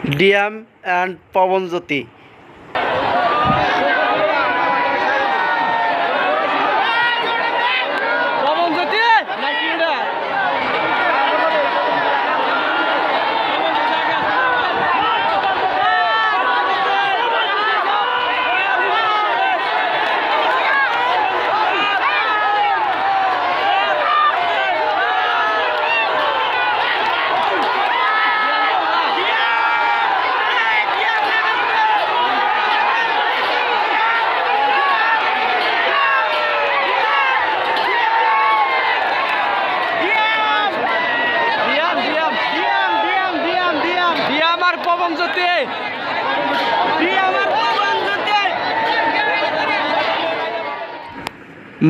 ডিয়াম and পবনজ্যোতি।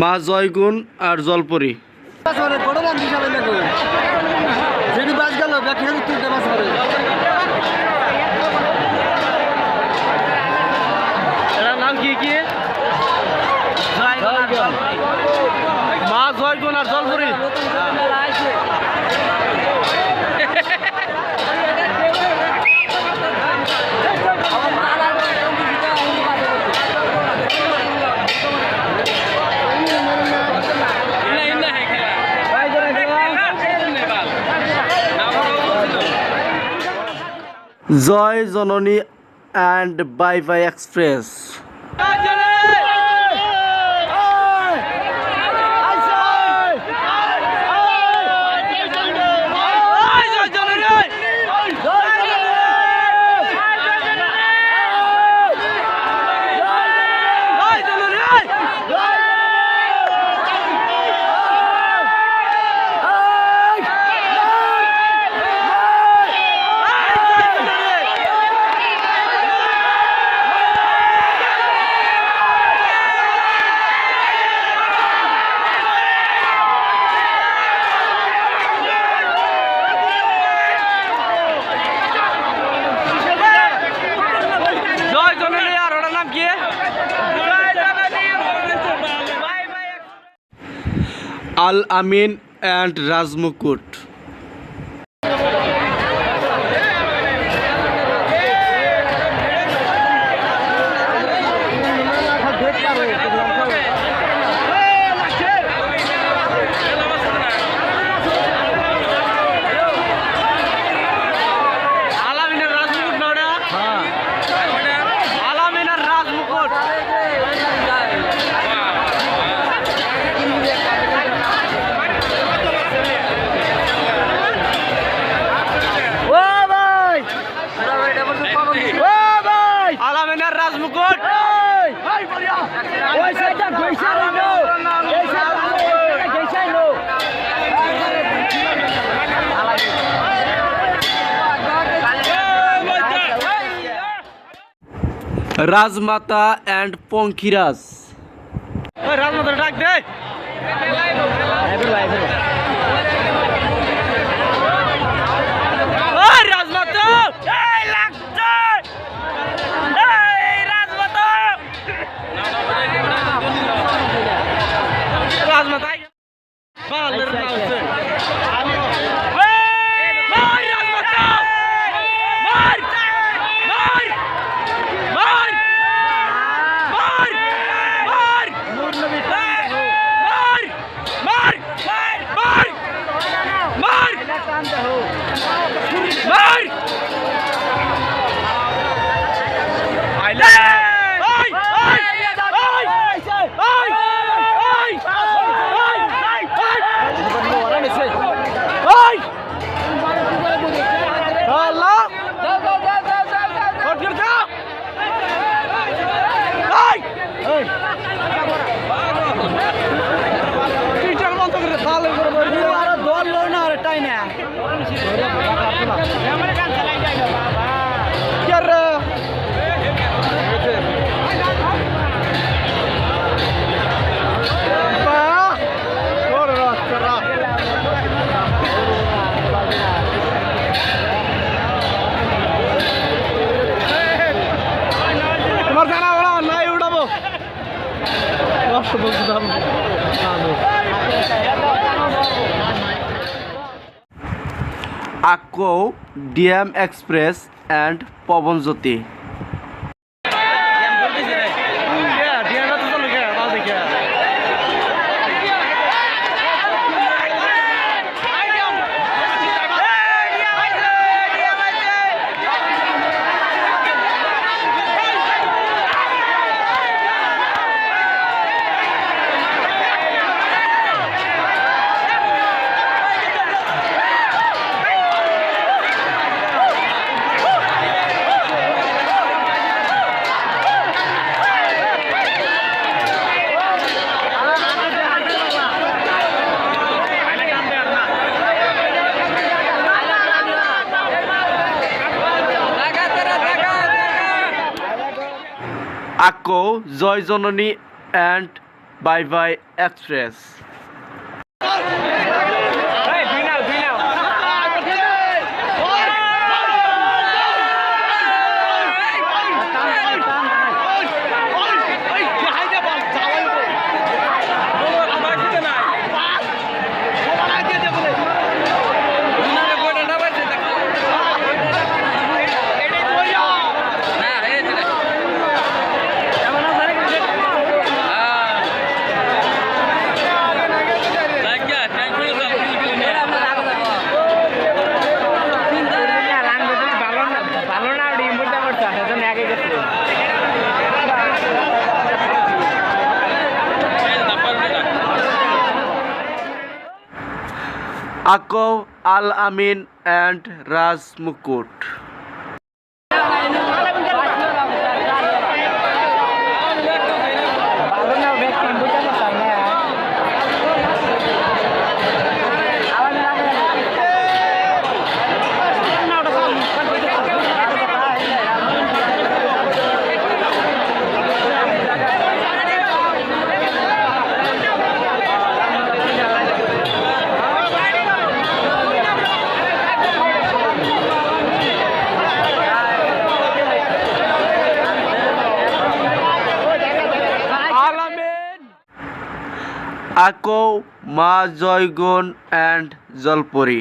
মা জয়গুণ আর জলপরি। নাম কি কি? মা জয়গুণ আর Jalpari. Joy Janani and bye bye express. Al Amin and Rajmukut. Rajmata and Pankhiraj. Rajmata ডাক দে। রাজমাতা রাজমাতা আকৌ ডিএম এক্সপ্রেস অ্যান্ড পবনজ্যোতি। আকৌ জয় Janani and bye bye express. আকৌ আল আমিন অ্যান্ড রাজ মুকুট। আকৌ মা জয়গুণ অ্যান্ড জলপরি।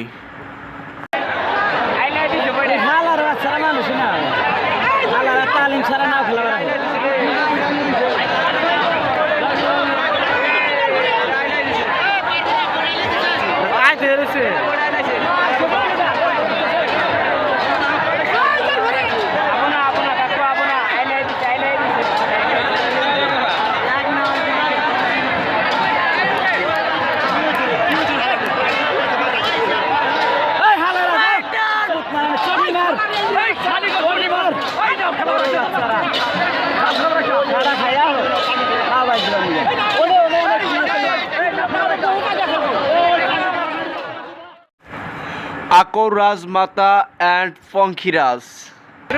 আকৌ রাজমাতা অ্যান্ড পঙ্খিরাজ।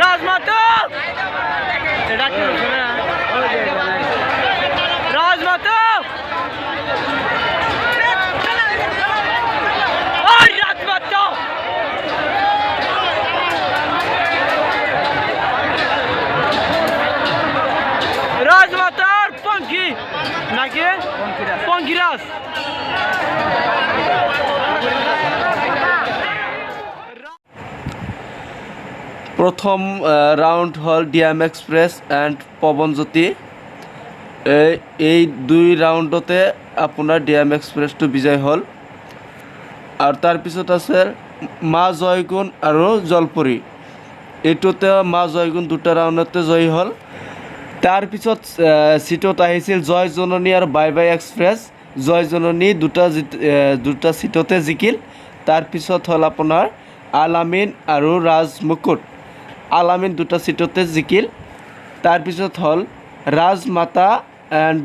রাজমাতা রাজমাতা রাজমাতার পঙ্খি নাকি পঙ্খিরাজ। প্রথম রাউন্ড হল ডিএম এক্সপ্রেস অ্যান্ড পবনজ্যোতি। এই দুই রাউণ্ডতে আপোনাৰ ডিএম এক্সপ্ৰেছটো বিজয় হ'ল আৰু তাৰপিছত আছে মা জয়গুণ আৰু জলপৰি। এইটোতে মা জয়গুণ দুটা ৰাউণ্ডতে জয়ী হ'ল। তাৰপিছত চিটত আহিছিল জয় জননী আৰু বাই বাই এক্সপ্ৰেছ। জয় জননী দুটা চিটতে জিকিল। তাৰপিছত হ'ল আপোনাৰ আল আমিন আৰু ৰাজ মুকুট। আল আমিন দুটা চিটতে জিকিল। তাৰপিছত হ'ল ৰাজমাতা অ্যান্ড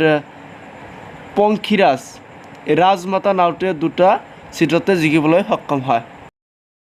পঙ্খিরাজ। এই রাজমাতা নাওটোৱে দুটা চিটতে জিকিবলৈ সক্ষম হয়।